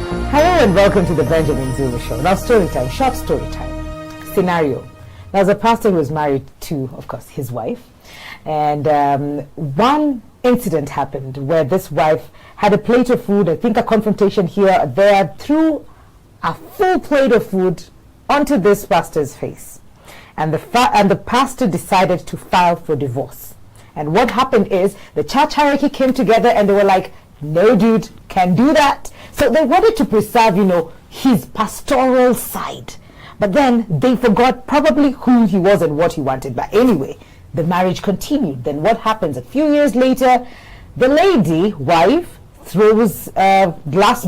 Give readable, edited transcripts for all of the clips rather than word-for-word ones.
Hello and welcome to the Benjamin Zulu Show. Now story time, short story time. Scenario. There's a pastor who was married to, of course, his wife. And one incident happened where this wife had a plate of food, I think a confrontation here or there, threw a full plate of food onto this pastor's face. And the pastor decided to file for divorce. And what happened is the church hierarchy came together and they were like, no dude, can't do that. So they wanted to preserve, his pastoral side. But then they forgot probably who he was and what he wanted. But anyway, the marriage continued. Then what happens? A few years later, the lady, wife, throws a glass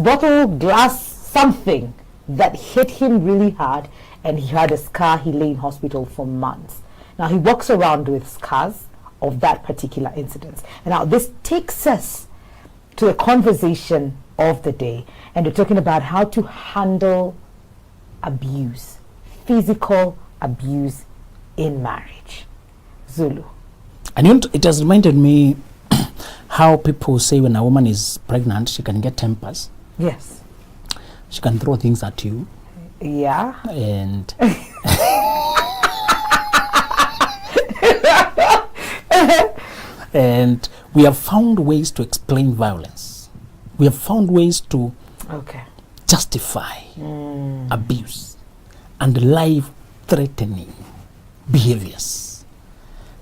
something that hit him really hard. And he had a scar. He lay in hospital for months. Now he walks around with scars of that particular incident. And now this takes us to the conversation of the day, and we're talking about how to handle abuse, physical abuse in marriage. Zulu. And it has reminded me how people say when a woman is pregnant, she can get tempers. Yes. She can throw things at you. Yeah. And and we have found ways to explain violence. We have found ways to justify abuse and life-threatening behaviors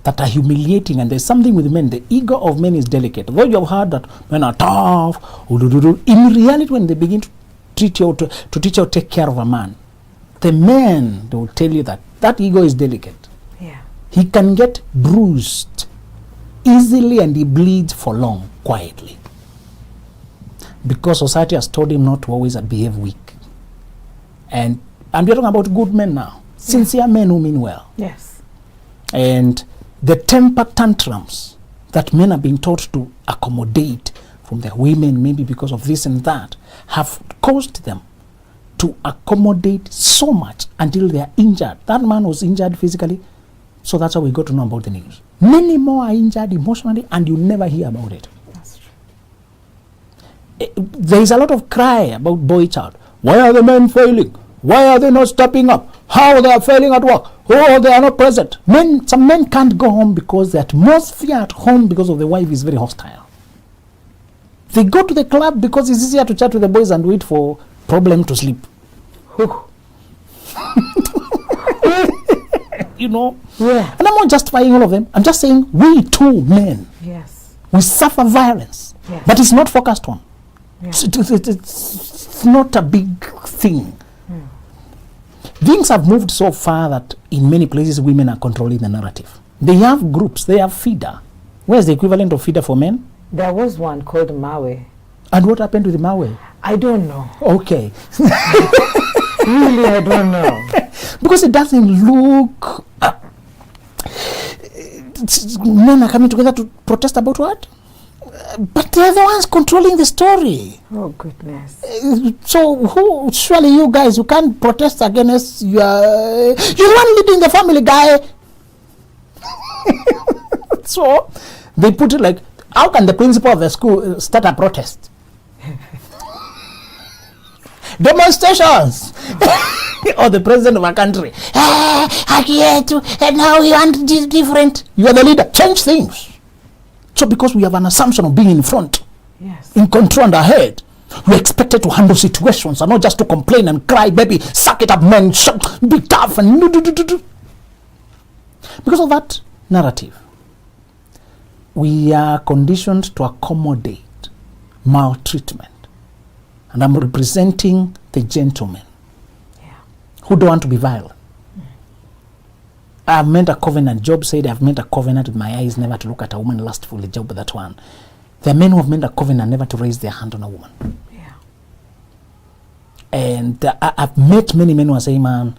that are humiliating. And there's something with men. The ego of men is delicate. Though you have heard that men are tough, in reality, when they begin to teach you to take care of a man, the men, they will tell you that ego is delicate. Yeah. He can get bruised easily and he bleeds for long, quietly. Because society has told him not to always behave weak. And we're talking about good men now. Sincere men who mean well. Yes. And the temper tantrums that men are being taught to accommodate from their women, maybe because of this and that, have caused them to accommodate so much until they are injured. That man was injured physically, so that's how we got to know about the news. Many more are injured emotionally, and you never hear about it. That's true. There is a lot of cry about boy child. Why are the men failing? Why are they not stepping up? How they are failing at work? Oh, they are not present. Some men can't go home because the atmosphere at home because of the wife is very hostile. They go to the club because it's easier to chat with the boys and wait for problem to sleep. Yeah. And I'm not justifying all of them. I'm just saying we too, men, yes, we suffer violence, yes, but it's not focused on. Yes. It's not a big thing. Things have moved so far that in many places women are controlling the narrative. They have groups, they have feeder. Where's the equivalent of feeder for men? There was one called Mawe. And what happened to the Mawe? I don't know. Okay. Really, I don't know. Because it doesn't look... men are coming together to protest about what? But they're the ones controlling the story. Oh, goodness. So surely you guys, you can't protest against you're one leading the family guy. So they put it like, how can the principal of the school start a protest? Demonstrations. Or the president of a country. And now we want different. You are the leader. Change things. So because we have an assumption of being in front, yes, in control and ahead, we're expected to handle situations and not just to complain and cry, baby, suck it up, man, be tough and do. Because of that narrative, we are conditioned to accommodate maltreatment. And I'm representing the gentlemen who don't want to be violent. I've made a covenant. Job said, I've made a covenant with my eyes never to look at a woman lustfully. Job, that one. There are men who have made a covenant never to raise their hand on a woman. Yeah. And I've met many men who are saying, man,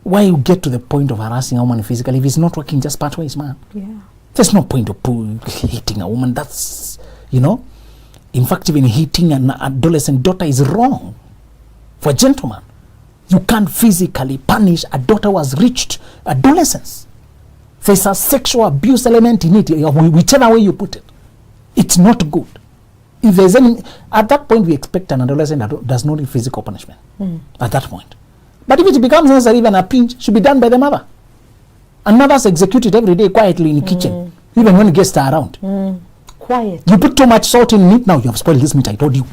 why you get to the point of harassing a woman physically if it's not working just part ways, man? Yeah. There's no point of hitting a woman. That's, in fact, even hitting an adolescent daughter is wrong. For a gentleman, you can't physically punish a daughter who has reached adolescence. There's a sexual abuse element in it, whichever way you put it. It's not good. If there's any, at that point, we expect an adolescent that does not need physical punishment. At that point. But if it becomes necessary, even a pinch should be done by the mother. And mothers execute it every day quietly in the kitchen, even when guests are around. Quiet. You put too much salt in meat, now you have spoiled this meat, I told you.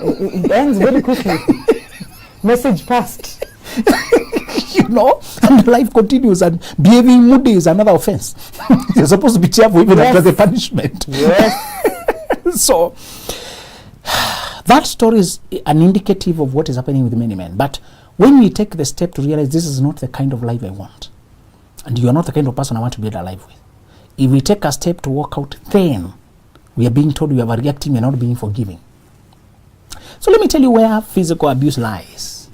It ends very quickly. Message passed. You know, and life continues, and behaving moody is another offense. You're supposed to be cheerful even after the punishment. Yes. So, that story is an indicative of what is happening with many men. But when we take the step to realize this is not the kind of life I want, and you are not the kind of person I want to be alive with, if we take a step to walk out, then we are being told we are reacting, we are not being forgiving. So let me tell you where physical abuse lies.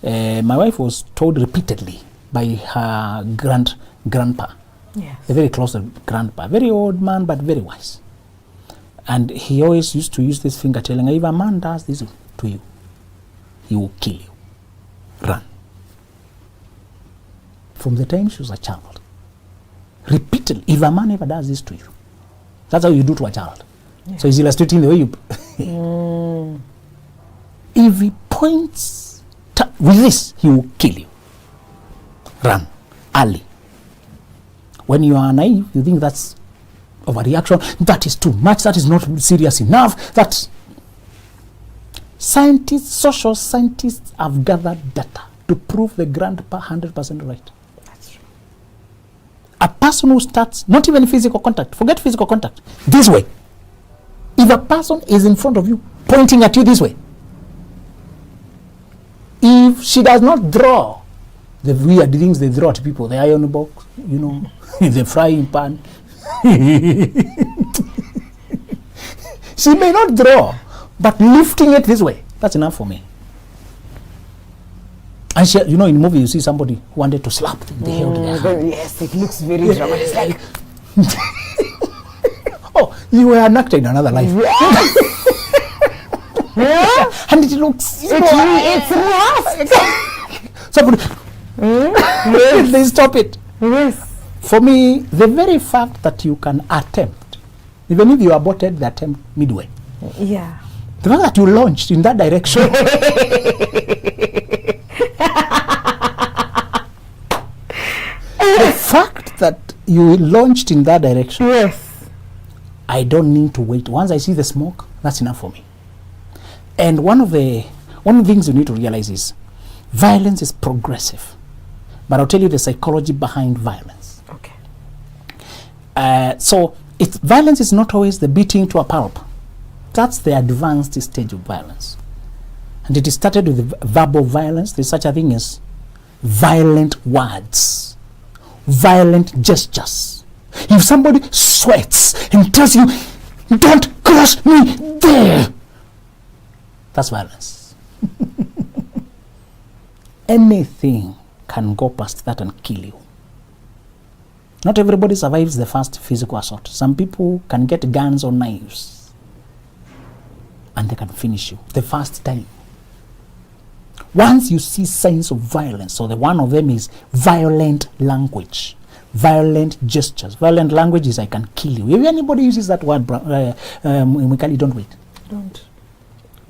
My wife was told repeatedly by her grandpa, Yes. a very close grandpa, very old man but very wise. And he always used to use this finger telling her, if a man does this to you, he will kill you. Run. From the time she was a child. Repeatedly, if a man ever does this to you, that's how you do to a child. Yeah. So he's illustrating the way you... If he points with this, he will kill you. Run. Early. When you are naive, you think that's overreaction, that is too much, that is not serious enough. That scientists, social scientists have gathered data to prove the grandpa 100% right. That's true. A person who starts, not even physical contact, forget physical contact, this way. If a person is in front of you, pointing at you this way, if she does not draw the weird things they throw at people, the iron box, you know, the frying pan, she may not draw, but lifting it this way, that's enough for me. And she, you know, in the movie you see somebody who wanted to slap them, they held their hand. Yes, it looks very dramatic. Like, oh, you were enacted in another life. Yeah. And it looks, It's rough. somebody, Yes. they stop it. Yes. For me, the very fact that you can attempt, even if you aborted the attempt midway, Yeah. the fact that you launched in that direction, the fact that you launched in that direction, Yes. I don't need to wait. Once I see the smoke, that's enough for me. And one of the things you need to realize is violence is progressive. But I'll tell you the psychology behind violence. Okay. So violence is not always the beating to a pulp. That's the advanced stage of violence. And it is started with verbal violence. There's such a thing as violent words, violent gestures. If somebody sweats and tells you, don't cross me there, that's violence. Anything can go past that and kill you. Not everybody survives the first physical assault. Some people can get guns or knives and they can finish you the first time. Once you see signs of violence, so the one of them is violent language, violent gestures. Violent language is I can kill you. If anybody uses that word, Mikali, don't wait. Don't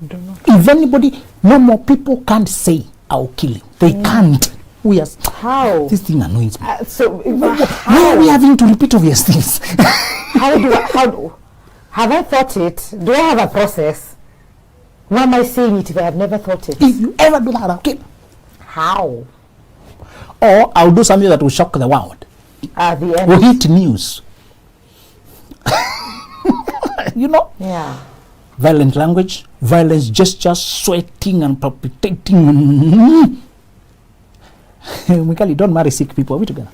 know. If anybody, no more people can't say I'll kill you. They can't. We are, How? this thing annoys me. Why are we having to repeat obvious things? Have I thought it? Do I have a process? Why am I saying it if I have never thought it? If you ever do that, I'll kill. How? Or I'll do something that will shock the world. At the end. Or hit news. You know? Yeah. Violent language, violence gestures, sweating and palpitating. Mikali, don't marry sick people. Are we together?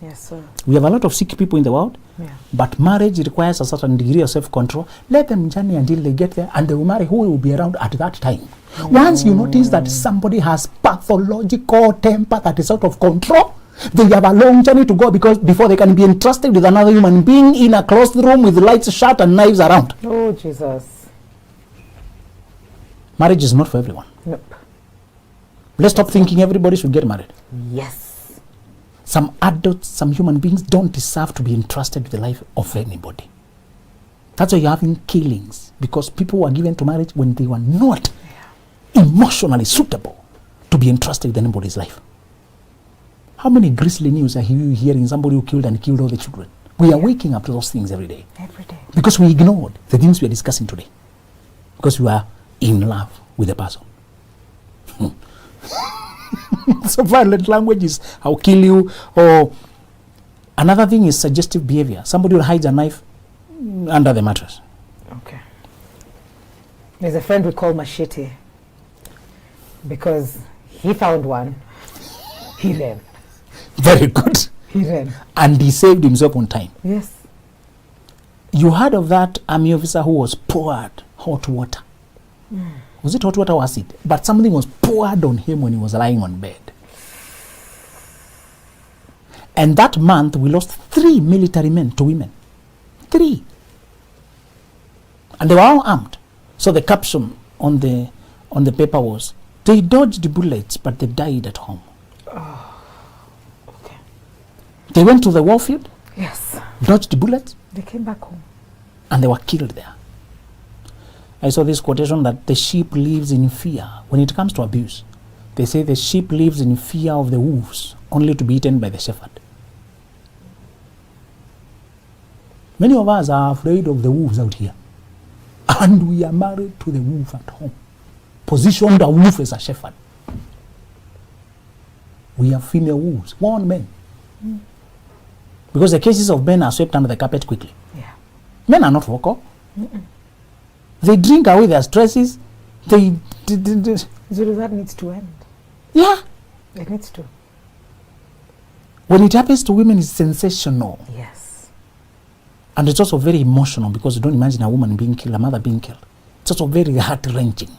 Yes, sir. We have a lot of sick people in the world. Yeah. But marriage requires a certain degree of self-control. Let them journey until they get there, and they will marry who will be around at that time. Once you notice that somebody has pathological temper that is out of control, they have a long journey to go before they can be entrusted with another human being in a closed room with lights shut and knives around. Oh, Jesus. Marriage is not for everyone. Nope. Let's stop thinking everybody should get married. Yes. Some adults, some human beings don't deserve to be entrusted with the life of anybody. That's why you're having killings, because people were given to marriage when they were not emotionally suitable to be entrusted with anybody's life. How many grisly news are you hearing? Somebody who killed and killed all the children. We are waking up to those things every day. Every day. Because we ignored the things we are discussing today. Because we are in love with the person. So violent language is, I'll kill you. Or another thing is suggestive behavior. Somebody will hide a knife under the mattress. Okay. There's a friend we call Machete. Because he found one. He ran. Very good. He ran. And he saved himself on time. Yes. You heard of that army officer who was poured hot water? Was it hot water or acid? But something was poured on him when he was lying on bed. And that month, we lost 3 military men to women. 3. And they were all armed. So the caption on the paper was, they dodged bullets, but they died at home. Okay. They went to the warfield. Yes. Dodged bullets. They came back home. And they were killed there. I saw this quotation that the sheep lives in fear. When it comes to abuse, they say the sheep lives in fear of the wolves, only to be eaten by the shepherd. Many of us are afraid of the wolves out here. And we are married to the wolf at home. Positioned a wolf as a shepherd. We have female wolves, one men. Because the cases of men are swept under the carpet quickly. Yeah. Men are not vocal. They drink away their stresses. Zulu, that needs to end. Yeah. It needs to. When it happens to women, it's sensational. Yes. And it's also very emotional, because you don't imagine a woman being killed, a mother being killed. It's also very heart-wrenching.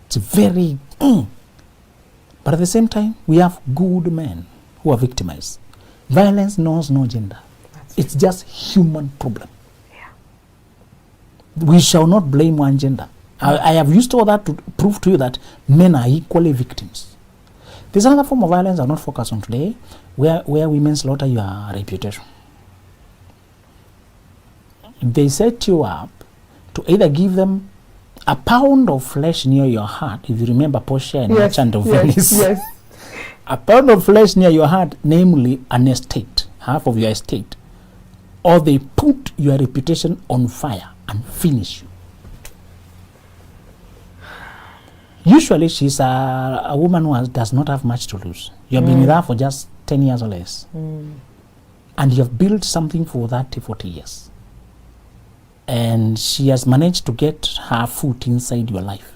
It's very... But at the same time, we have good men who are victimized. Violence knows no gender. It's just human problem. Yeah. We shall not blame one gender. I have used all that to prove to you that men are equally victims. There's another form of violence I'll not focus on today, where women slaughter your reputation. They set you up to either give them a pound of flesh near your heart, if you remember Portia and Merchant of Venice. Yes. A pound of flesh near your heart, namely an estate, half of your estate. Or they put your reputation on fire and finish you. Usually she's a woman who does not have much to lose. You've been with her for just 10 years or less. And you've built something for 30, 40 years. And she has managed to get her foot inside your life.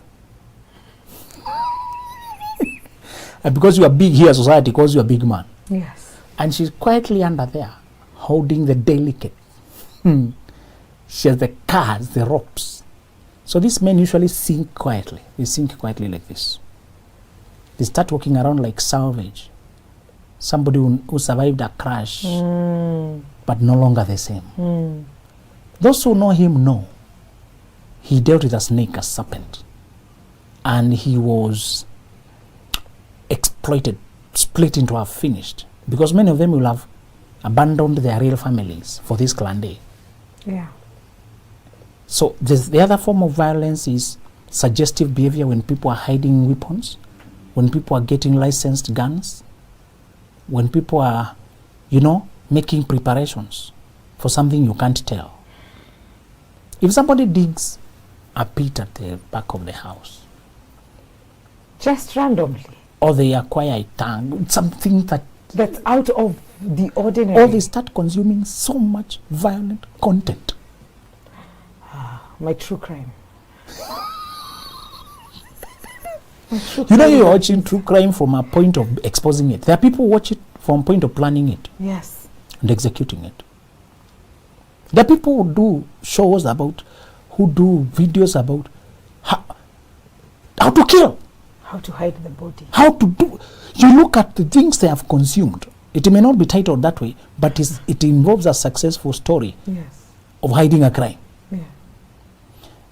And because you are big here, society calls you a big man. Yes. And she's quietly under there, holding the delicate. She has the cards, the ropes. So these men usually sink quietly. They sink quietly like this. They start walking around like salvage. Somebody who survived a crash, but no longer the same. Those who know him know he dealt with a snake, a serpent, and he was exploited, split into half, finished, because many of them will have abandoned their real families for this clan day. Yeah. So the other form of violence is suggestive behavior, when people are hiding weapons, when people are getting licensed guns, when people are, making preparations for something you can't tell. If somebody digs a pit at the back of the house, just randomly, or they acquire a tank, something that's out of the ordinary, or they start consuming so much violent content. My true crime. You're watching true crime from a point of exposing it. There are people who watch it from a point of planning it. Yes. And executing it. There are people who do shows about, who do videos about how to kill. How to hide the body. How to do. You look at the things they have consumed. It may not be titled that way, but it involves a successful story of hiding a crime. Yeah.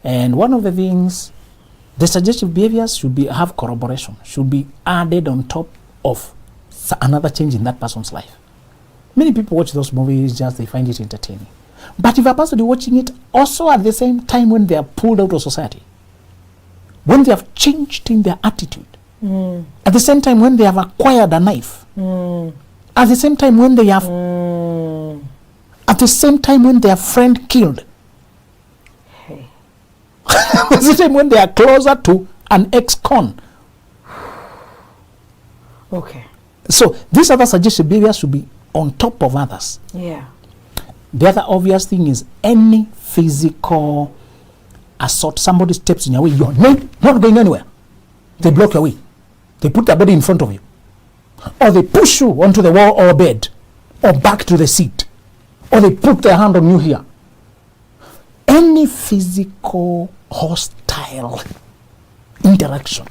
And one of the things, the suggestive behaviors should have corroboration, should be added on top of another change in that person's life. Many people watch those movies just they find it entertaining. But if a person is watching it also at the same time when they are pulled out of society, when they have changed in their attitude, at the same time when they have acquired a knife, at the same time when they have, at the same time when their friend killed, at the same time when they are closer to an ex-con. Okay. So these other suggested behaviors should be on top of others. Yeah. The other obvious thing is any physical assault. Somebody steps in your way, you're not going anywhere. They block your way. They put their body in front of you. Or they push you onto the wall or bed. Or back to the seat. Or they put their hand on you here. Any physical hostile interaction.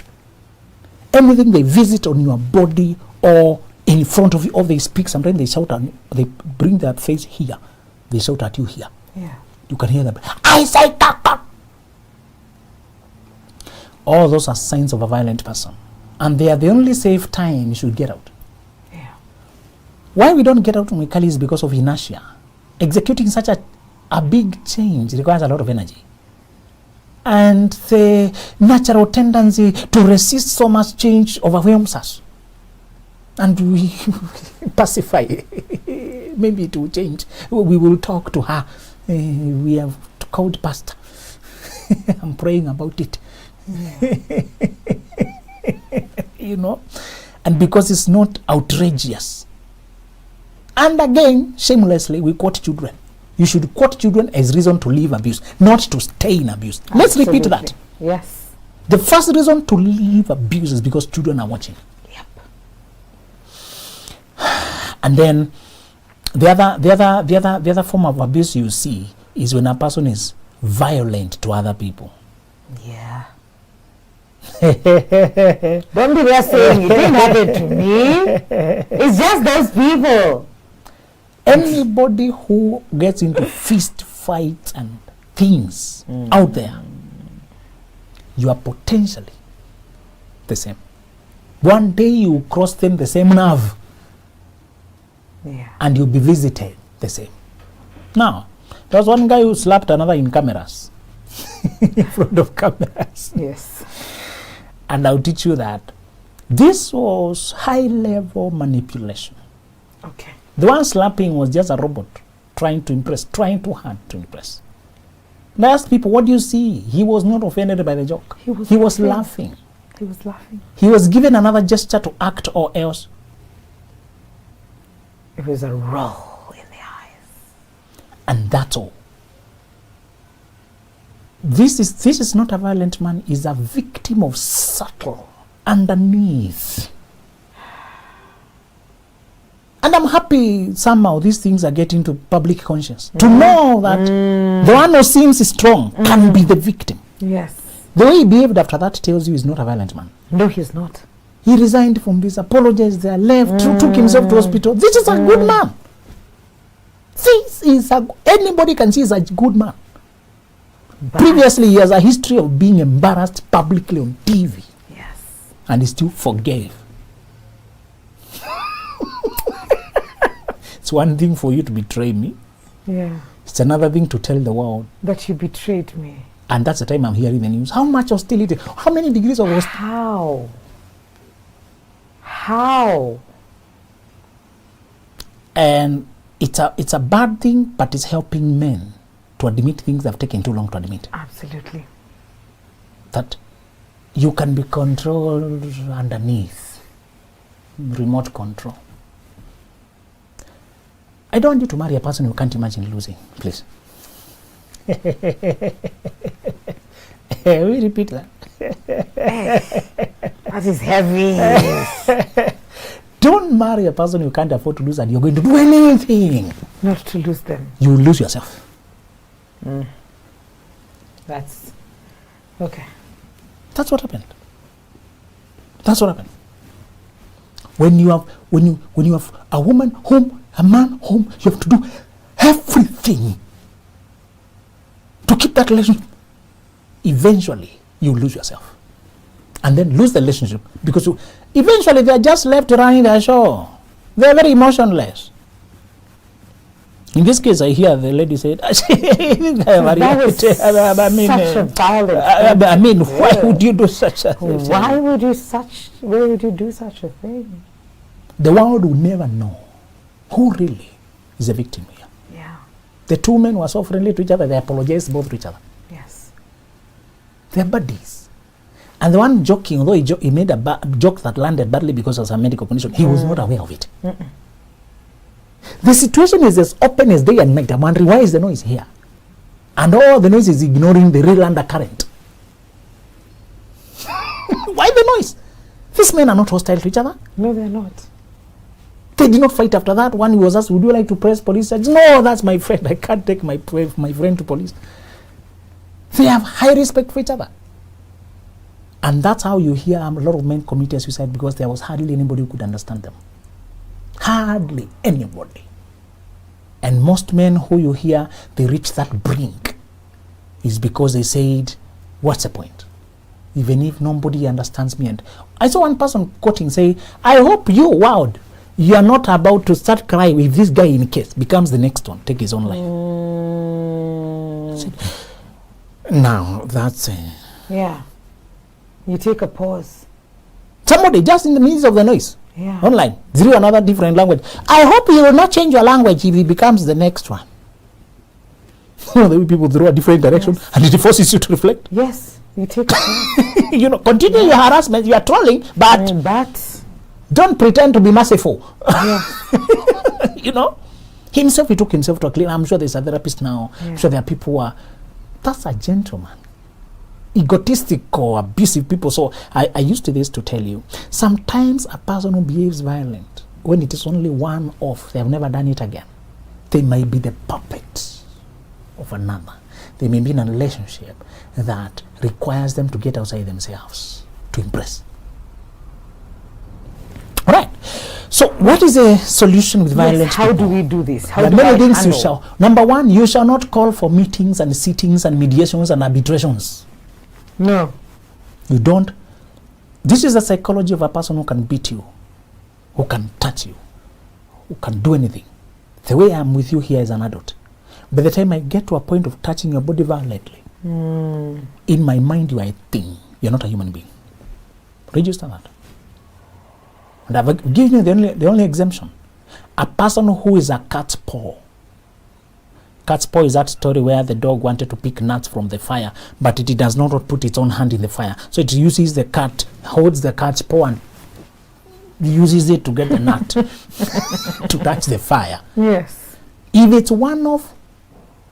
Anything they visit on your body or in front of you, or they speak, sometimes they shout and they bring their face here. They shout at you here. Yeah. You can hear them. I say kaka. All those are signs of a violent person. And they are the only safe time you should get out. Yeah. Why we don't get out when we call is because of inertia. Executing such a big change requires a lot of energy. And the natural tendency to resist so much change overwhelms us. And we pacify. Maybe it will change. We will talk to her. We have called pastor. I'm praying about it. Yeah. You know, and because it's not outrageous. And again, shamelessly, we quote children. You should quote children as reason to leave abuse, not to stay in abuse. Let's repeat that. Yes. The first reason to leave abuse is because children are watching. Yep. And then the other form of abuse you see is when a person is violent to other people. Yeah. Don't be there saying it didn't happen to me. It's just those people. Anybody who gets into fist fights and things out there, you are potentially the same. One day you cross them the same nerve. Yeah. And you'll be visited the same. Now, there was one guy who slapped another in cameras. In front of cameras. Yes. And I'll teach you that this was high-level manipulation. Okay. The one slapping was just a robot trying to impress, trying too hard to impress. And I asked people, what do you see? He was not offended by the joke. He was laughing. He was laughing. He was given another gesture to act or else. It was a roll in the eyes. And that's all. This is not a violent man, he's a victim of subtle underneath. And I'm happy somehow these things are getting to public conscience. To know that the one who seems strong can be the victim. Yes. The way he behaved after that tells you he's not a violent man. No, he's not. He resigned from this, apologized there, left, took himself to hospital. This is a good man. This is anybody can see he's a good man. But previously, he has a history of being embarrassed publicly on TV. Yes. And he still forgave. It's one thing for you to betray me. Yeah. It's another thing to tell the world that you betrayed me. And that's the time I'm hearing the news. How much hostility? How many degrees of hostility? How? And it's a bad thing, but it's helping men to admit things that have taken too long to admit. Absolutely. That you can be controlled underneath. Remote control. I don't want you to marry a person you can't imagine losing, please. We repeat that. That is heavy. Don't marry a person you can't afford to lose and you're going to do anything. Not to lose them. You will lose yourself. That's okay. That's what happened. That's what happened. When you have a woman home, a man home, you have to do everything to keep that relationship. Eventually, you lose yourself. And then lose the relationship because eventually they are just left running their show. They are very emotionless. In this case, I hear the lady said, that was such a violence. Why would you do such a thing? Why would you do such a thing? The world will never know who really is a victim here. Yeah. The two men were so friendly to each other, they apologized both to each other. Yes. They're buddies. And the one joking, although he made a joke that landed badly because of some medical condition, he was not aware of it. The situation is as open as day and night. I'm wondering, why is the noise here? And all the noise is ignoring the real undercurrent. Why the noise? These men are not hostile to each other. No, they're not. They did not fight after that. One was asked, would you like to press police? Said, no, that's my friend. I can't take my friend to police. They have high respect for each other. And that's how you hear a lot of men committed suicide, because there was hardly anybody who could understand them. Hardly anybody. And most men who you hear, they reach that brink, is because they said, what's the point? Even if nobody understands me. And I saw one person quoting, say, I hope you, world, you are not about to start crying if this guy in case becomes the next one, take his own life. Now, that's... yeah. You take a pause. Somebody just in the midst of the noise. Yeah. Online, through another different language. I hope you will not change your language if he becomes the next one. The way people throw a different direction, yes. And it forces you to reflect. Yes, you take a pause. Continue your harassment, you are trolling, but don't pretend to be merciful. Yeah. Himself, he took himself to a clinic. I'm sure there's a therapist now. Yeah. I'm sure there are people who are, that's a gentleman. Egotistic or abusive people. So I used to this to tell you, sometimes a person who behaves violent, when it is only one off, they have never done it again, they might be the puppet of another. They may be in a relationship that requires them to get outside themselves to impress. All right. So what is the solution with violence? How do we do this? How there are many things you shall. Number one, you shall not call for meetings and sittings and mediations and arbitrations. No. You don't. This is the psychology of a person who can beat you, who can touch you, who can do anything. The way I'm with you here as an adult. By the time I get to a point of touching your body violently, in my mind you are a thing. You're not a human being. Register that. And I've given you the only exemption. A person who is a cat's paw. Cat's paw is that story where the dog wanted to pick nuts from the fire, but it does not put its own hand in the fire. So it uses the cat, holds the cat's paw and uses it to get the nut to touch the fire. Yes. If it's one of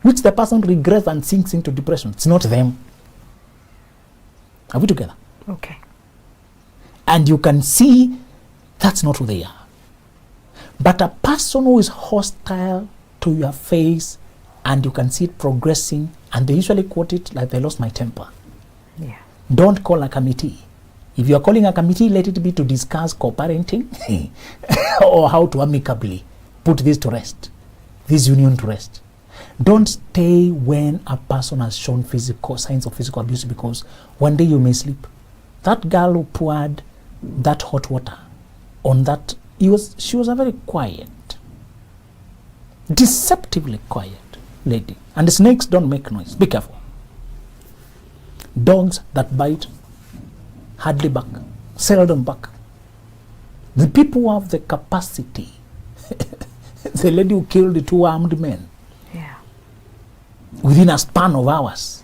which the person regrets and sinks into depression, it's not them. Are we together? Okay. And you can see that's not who they are. But a person who is hostile to your face, and you can see it progressing, and they usually quote it like, they lost my temper. Yeah. Don't call a committee. If you are calling a committee, let it be to discuss co-parenting or how to amicably put this to rest, this union to rest. Don't stay when a person has shown signs of physical abuse, because one day you may sleep. That girl who poured that hot water on that, she was a very quiet, deceptively quiet lady. And the snakes don't make noise. Be careful. Dogs that bite hardly bark, seldom bark. The people who have the capacity, the lady who killed the 2 armed men, within a span of hours,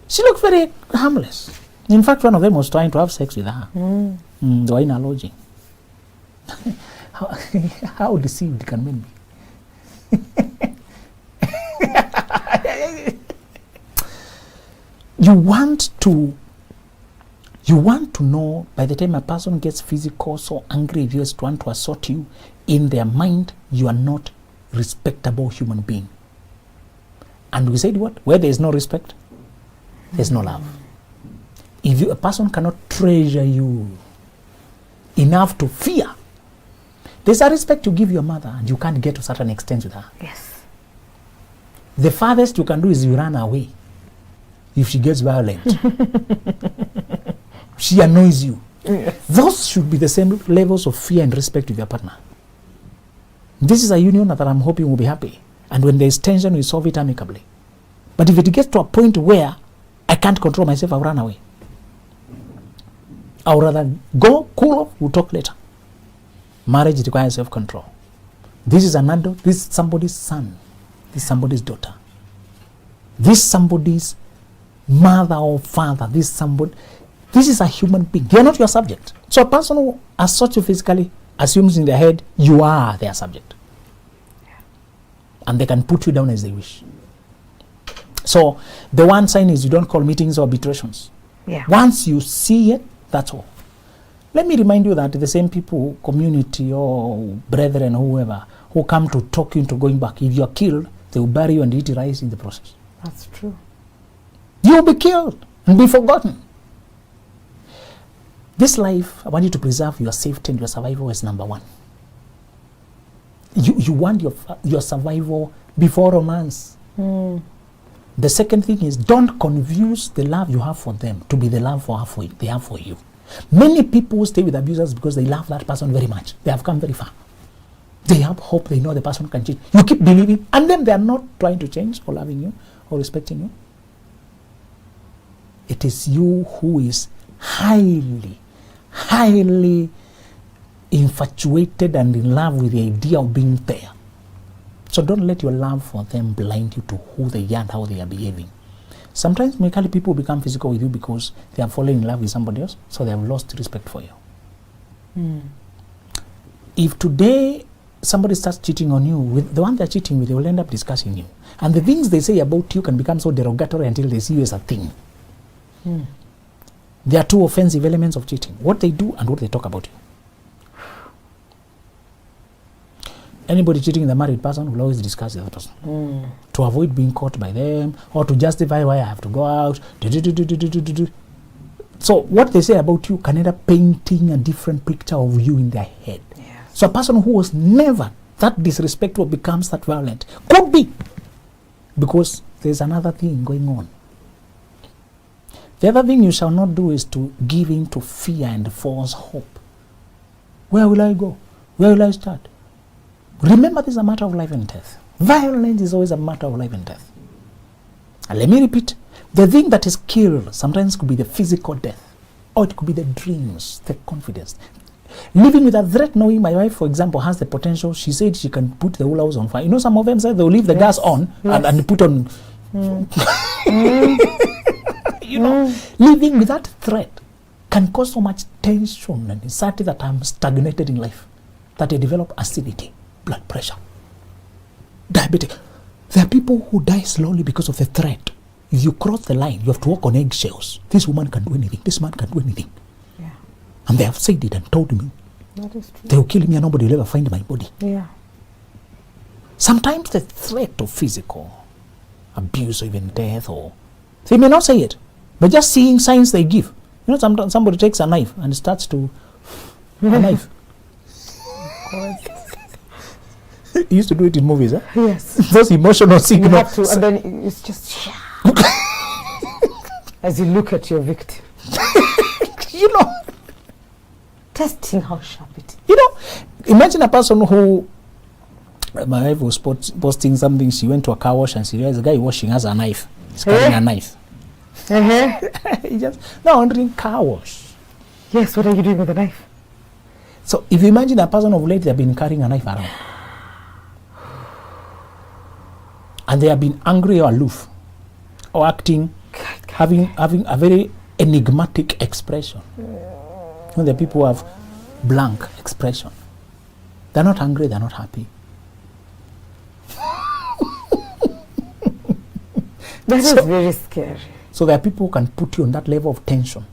she looked very harmless. In fact, one of them was trying to have sex with her. They were in a lodging. How deceived can men be? You want to know, by the time a person gets physical, so angry, if you just want to assault you, in their mind, you are not respectable human being. And we said what? Where there is no respect, there's no love. If a person cannot treasure you enough to fear, there's a respect you give your mother, and you can't get to a certain extent with her. Yes. The farthest you can do is you run away. If she gets violent, she annoys you. Yes. Those should be the same levels of fear and respect with your partner. This is a union that I'm hoping will be happy. And when there's tension, we solve it amicably. But if it gets to a point where I can't control myself, I'll run away. I'll rather go, cool off, we'll talk later. Marriage requires self-control. This is an adult, this is somebody's son, this is somebody's daughter. This is somebody's mother or father, this is a human being. They are not your subject. So a person who assaults you physically assumes in their head you are their subject. And they can put you down as they wish. So the one sign is you don't call meetings or arbitrations. Yeah. Once you see it, that's all. Let me remind you that the same people, community or brethren or whoever, who come to talk you into going back, if you're killed, they will bury you and eat rice in the process. That's true. You will be killed and be forgotten. This life, I want you to preserve your safety and your survival as number one. You want your survival before romance. The second thing is, don't confuse the love you have for them to be the love they have for you. Many people stay with abusers because they love that person very much. They have come very far. They have hope, they know the person can change. You keep believing, and then they are not trying to change or loving you or respecting you. It is you who is highly infatuated and in love with the idea of being there. So don't let your love for them blind you to who they are and how they are behaving. Sometimes mechanically people become physical with you because they have fallen in love with somebody else, so they have lost respect for you. If today somebody starts cheating on you, with the one they're cheating with, they will end up discussing you. And the things they say about you can become so derogatory until they see you as a thing. There are two offensive elements of cheating: what they do and what they talk about you. Anybody cheating in the married person will always discuss the other person to avoid being caught by them or to justify why I have to go out. So what they say about you can end up painting a different picture of you in their head. Yes. So a person who was never that disrespectful becomes that violent. Could be because there's another thing going on. The other thing you shall not do is to give in to fear and false hope. Where will I go? Where will I start? Remember, this is a matter of life and death. Violence is always a matter of life and death. And let me repeat, the thing that is killed sometimes could be the physical death, or it could be the dreams, the confidence. Living with a threat, knowing my wife, for example, has the potential, she said she can put the whole house on fire. You know, some of them said they'll leave the gas on and put on. You know, living with that threat can cause so much tension and anxiety that I'm stagnated in life, that I develop acidity, blood pressure, diabetic. There are people who die slowly because of the threat. If you cross the line, you have to walk on eggshells. This woman can do anything. This man can do anything. Yeah. And they have said it and told me. That is true. They will kill me and nobody will ever find my body. Yeah. Sometimes the threat of physical abuse or even death, or they may not say it, but just seeing signs they give. You know, sometimes somebody takes a knife and starts to a knife. He used to do it in movies, huh? Yes. Those emotional signals. You have to, and then it's just as you look at your victim. You know, testing how sharp it is. You know, imagine a person who, my wife was posting something, she went to a car wash and she realized the guy washing has a knife. He's carrying a knife. He just, no, I'm doing car wash. Yes, what are you doing with the knife? So if you imagine a person of late, they've been carrying a knife around. And they have been angry or aloof, or acting, having a very enigmatic expression. When the people have blank expression, they're not angry, they're not happy. That is very scary. So there are people who can put you on that level of tension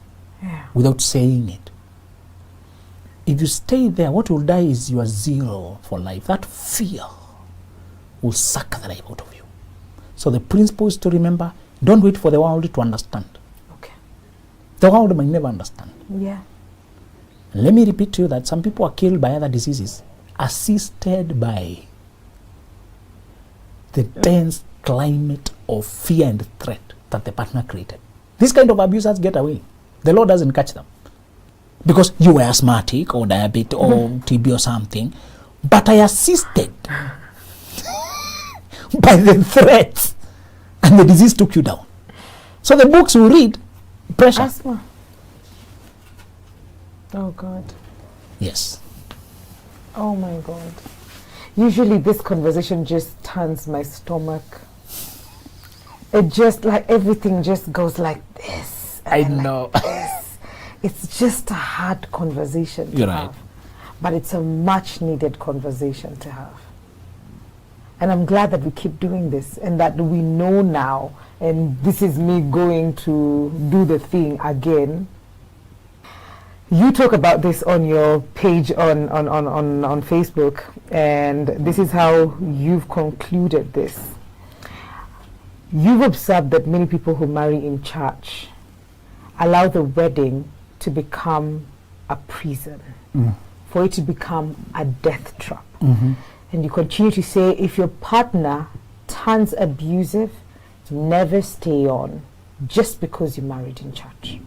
without saying it. If you stay there, what will die is your zeal for life. That fear will suck the life out of you. So the principle is to remember, don't wait for the world to understand. Okay. The world may never understand. Yeah. And let me repeat to you that some people are killed by other diseases assisted by the dense climate of fear and threat that the partner created. These kind of abusers get away. The law doesn't catch them. Because you were asthmatic or diabetic or TB or something, but I assisted by the threats, and the disease took you down. So the books we read, pressure. Asthma. Oh God. Yes. Oh my God. Usually this conversation just turns my stomach. It just like everything just goes like this. I know. Like this. It's just a hard conversation to You're have. right. But it's a much needed conversation to have. And I'm glad that we keep doing this and that we know now, and this is me going to do the thing again. You talk about this on your page on Facebook, and this is how you've concluded this. You've observed that many people who marry in church allow the wedding to become a prison, for it to become a death trap. And you continue to say, if your partner turns abusive, never stay on just because you married in church.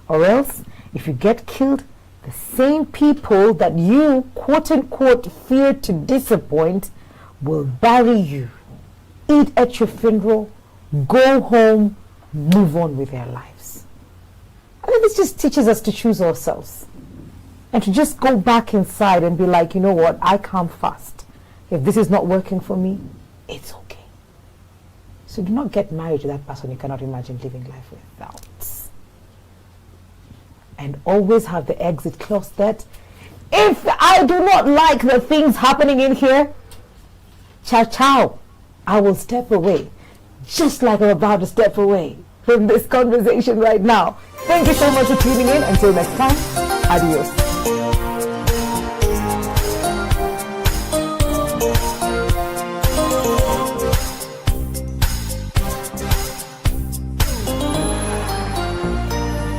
Or else, if you get killed, the same people that you, quote unquote, fear to disappoint will bury you, eat at your funeral, go home, move on with their lives. I think this just teaches us to choose ourselves and to just go back inside and be like, you know what, I come first. If this is not working for me, it's okay. So do not get married to that person you cannot imagine living life without. And always have the exit clause that if I do not like the things happening in here, ciao ciao, I will step away. Just like I'm about to step away from this conversation right now. Thank you so much for tuning in. Until next time, adios.